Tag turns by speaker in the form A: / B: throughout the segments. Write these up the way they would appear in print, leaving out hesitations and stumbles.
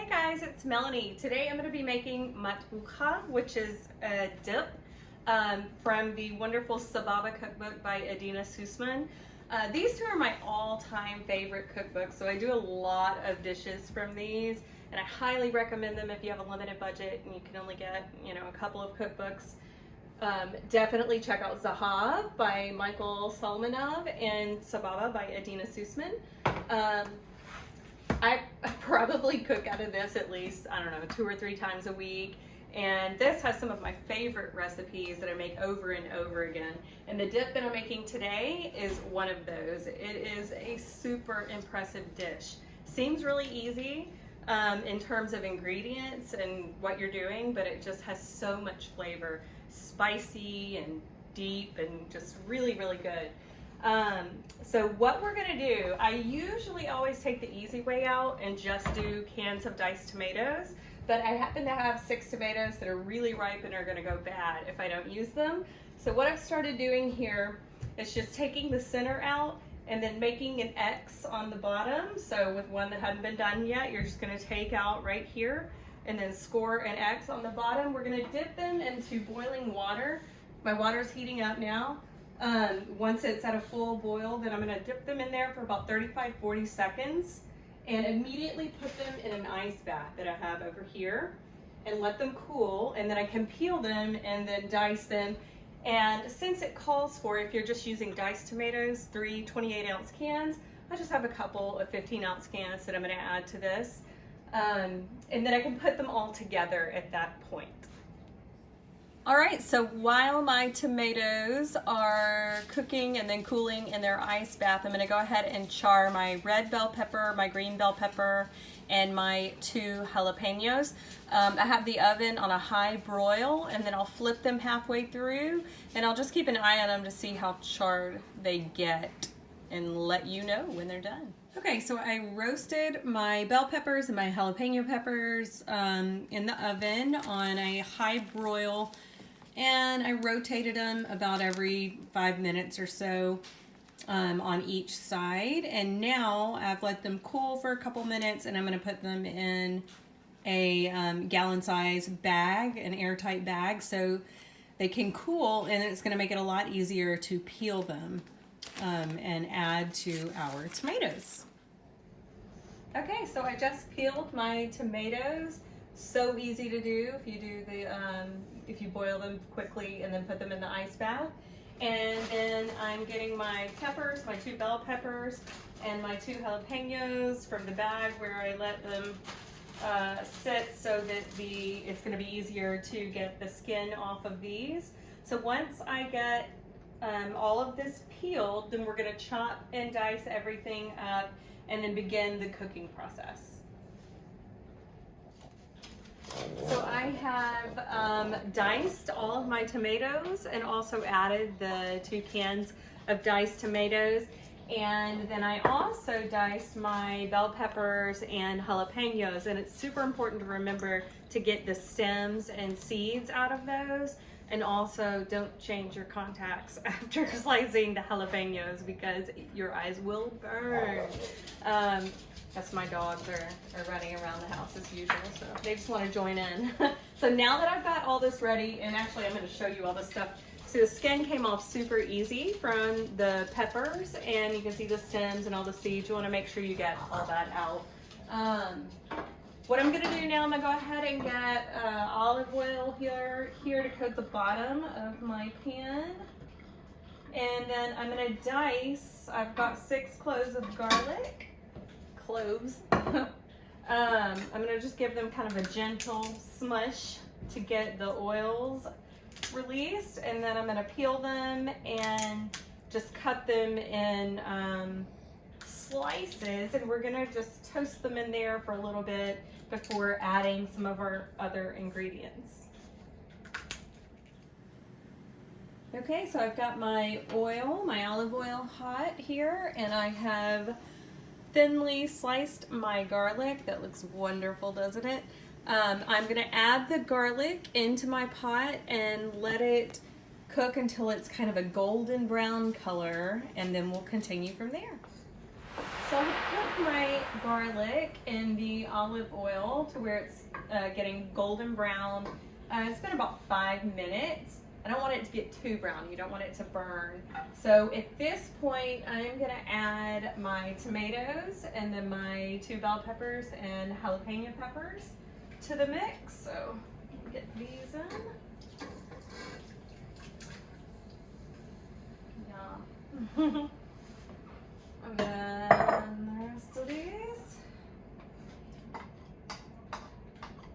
A: Hey guys, it's Melanie. Today I'm going to be making Matbucha, which is a dip from the wonderful Sababa cookbook by Adeena Sussman. These two are my all-time favorite cookbooks, so I do a lot of dishes from these, and I highly recommend them if you have a limited budget and you can only get, a couple of cookbooks. Definitely check out Zahav by Michael Solomonov and Sababa by Adeena Sussman. I probably cook out of this at least, 2 or 3 times a week. And this has some of my favorite recipes that I make over and over again. And the dip that I'm making today is one of those. It is a super impressive dish. Seems really easy in terms of ingredients and what you're doing, but it just has so much flavor. Spicy and deep and just really, really good. So what we're gonna do, I usually always take the easy way out and just do cans of diced tomatoes, but I happen to have 6 tomatoes that are really ripe and are gonna go bad if I don't use them. So what I've started doing here is just taking the center out and then making an X on the bottom. So with one that hadn't been done yet, you're just gonna take out right here and then score an X on the bottom. We're gonna dip them into boiling water. My water's heating up now. Once it's at a full boil, then I'm going to dip them in there for about 35-40 seconds and immediately put them in an ice bath that I have over here and let them cool, and then I can peel them and then dice them. And since it calls for, if you're just using diced tomatoes, 3 28-ounce cans, I just have a couple of 15-ounce cans that I'm going to add to this, and then I can put them all together at that point. All right, so while my tomatoes are cooking and then cooling in their ice bath, I'm gonna go ahead and char my red bell pepper, my green bell pepper, and my 2 jalapenos. I have the oven on a high broil, and then I'll flip them halfway through, and I'll just keep an eye on them to see how charred they get and let you know when they're done. Okay, so I roasted my bell peppers and my jalapeno peppers in the oven on a high broil, and I rotated them about every 5 minutes or so on each side. And now I've let them cool for a couple minutes, and I'm going to put them in a gallon-size bag, an airtight bag, so they can cool, and it's going to make it a lot easier to peel them and add to our tomatoes. Okay, so I just peeled my tomatoes. So easy to do if you do the if you boil them quickly and then put them in the ice bath. And then I'm getting my peppers, my 2 bell peppers and my 2 jalapenos from the bag where I let them sit so that it's going to be easier to get the skin off of these. So once I get all of this peeled, then we're going to chop and dice everything up and then begin the cooking process. So I have diced all of my tomatoes and also added the 2 cans of diced tomatoes, and then I also diced my bell peppers and jalapenos, and it's super important to remember to get the stems and seeds out of those, and also don't change your contacts after slicing the jalapenos because your eyes will burn. That's my dogs are running around the house as usual, so they just want to join in. So now that I've got all this ready, and actually I'm going to show you all this stuff. So the skin came off super easy from the peppers, and you can see the stems and all the seeds. You want to make sure you get all that out. What I'm going to do now, I'm going to go ahead and get olive oil here to coat the bottom of my pan. And then I'm going to dice, I've got 6 cloves of garlic. Cloves. I'm going to just give them kind of a gentle smush to get the oils released, and then I'm going to peel them and just cut them in slices, and we're going to just toast them in there for a little bit before adding some of our other ingredients. Okay, so I've got my olive oil hot here, and I have thinly sliced my garlic. That looks wonderful, doesn't it? I'm going to add the garlic into my pot and let it cook until it's kind of a golden brown color, and then we'll continue from there. So I cook my garlic in the olive oil to where it's getting golden brown. It's been about 5 minutes. I don't want it to get too brown. You don't want it to burn. So at this point, I'm gonna add my tomatoes and then my 2 bell peppers and jalapeno peppers to the mix. So get these in. Yeah. And then the rest of these.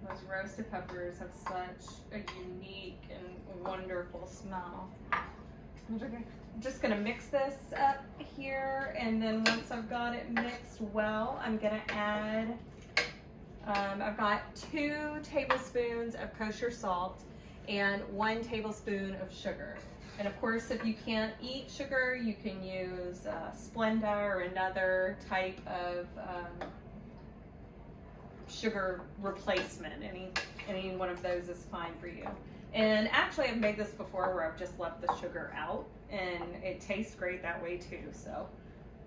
A: Those roasted peppers have such a unique and wonderful smell. I'm just gonna mix this up here, and then once I've got it mixed well, I'm gonna add, I've got 2 tablespoons of kosher salt and 1 tablespoon of sugar. And of course, if you can't eat sugar, you can use Splenda or another type of sugar replacement. Any one of those is fine for you. And actually, I've made this before where I've just left the sugar out, and it tastes great that way too. So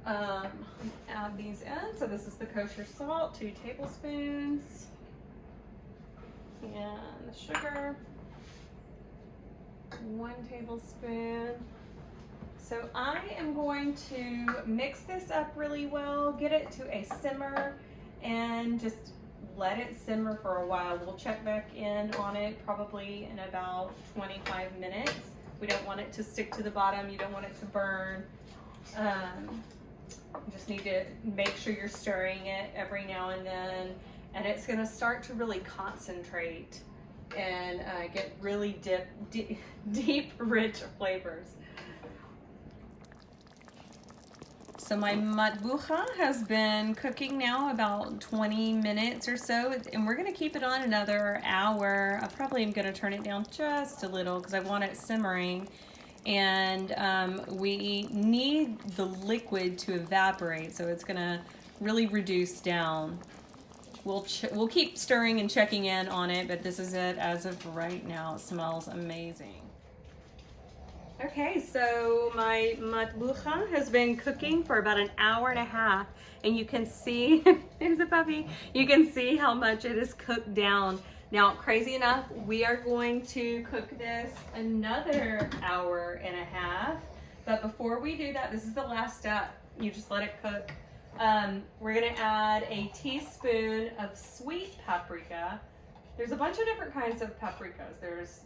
A: add these in. So this is the kosher salt, 2 tablespoons, and the sugar, 1 tablespoon. So I am going to mix this up really well, get it to a simmer, and just let it simmer for a while. We'll check back in on it probably in about 25 minutes. We don't want it to stick to the bottom. You don't want it to burn. You just need to make sure you're stirring it every now and then, and it's gonna start to really concentrate and get really deep, rich flavors. So my matbucha has been cooking now about 20 minutes or so, and we're gonna keep it on another hour. I probably am gonna turn it down just a little because I want it simmering. And we need the liquid to evaporate, so it's gonna really reduce down. We'll keep stirring and checking in on it, but this is it as of right now. It smells amazing. Okay, so my matbucha has been cooking for about an hour and a half, and you can see, there's a puppy, you can see how much it is cooked down. Now, crazy enough, we are going to cook this another hour and a half, but before we do that, this is the last step. You just let it cook. We're gonna add a teaspoon of sweet paprika. There's a bunch of different kinds of paprikas. There's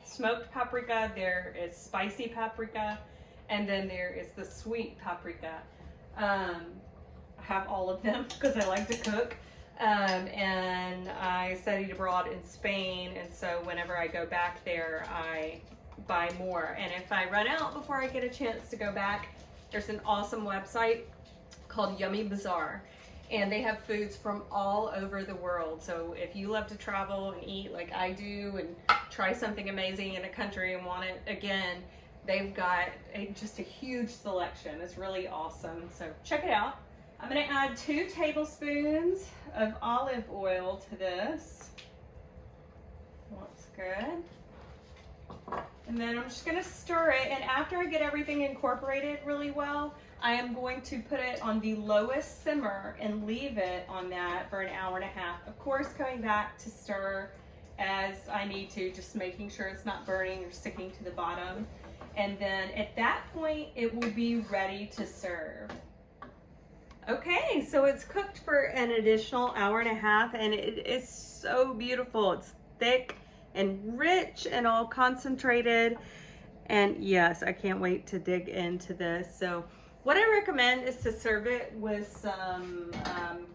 A: smoked paprika, there is spicy paprika, and then there is the sweet paprika. I have all of them because I like to cook. And I studied abroad in Spain, and so whenever I go back there, I buy more. And if I run out before I get a chance to go back, there's an awesome website called Yummy Bazaar, and they have foods from all over the world. So if you love to travel and eat like I do and try something amazing in a country and want it again, they've got just a huge selection. It's really awesome. So check it out. I'm going to add 2 tablespoons of olive oil to this. Looks good. And then I'm just going to stir it, and after I get everything incorporated really well, I am going to put it on the lowest simmer and leave it on that for an hour and a half. Of course, coming back to stir as I need to, just making sure it's not burning or sticking to the bottom. And then at that point, it will be ready to serve. Okay, so it's cooked for an additional hour and a half, and it is so beautiful. It's thick and rich and all concentrated. And yes, I can't wait to dig into this. So what I recommend is to serve it with some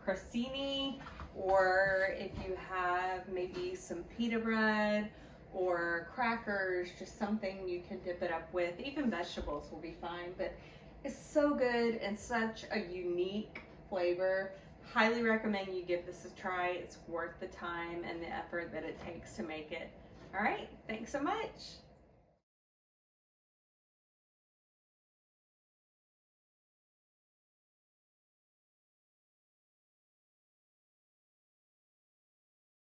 A: crostini, or if you have maybe some pita bread or crackers, just something you can dip it up with. Even vegetables will be fine, but it's so good and such a unique flavor. Highly recommend you give this a try. It's worth the time and the effort that it takes to make it. All right, thanks so much.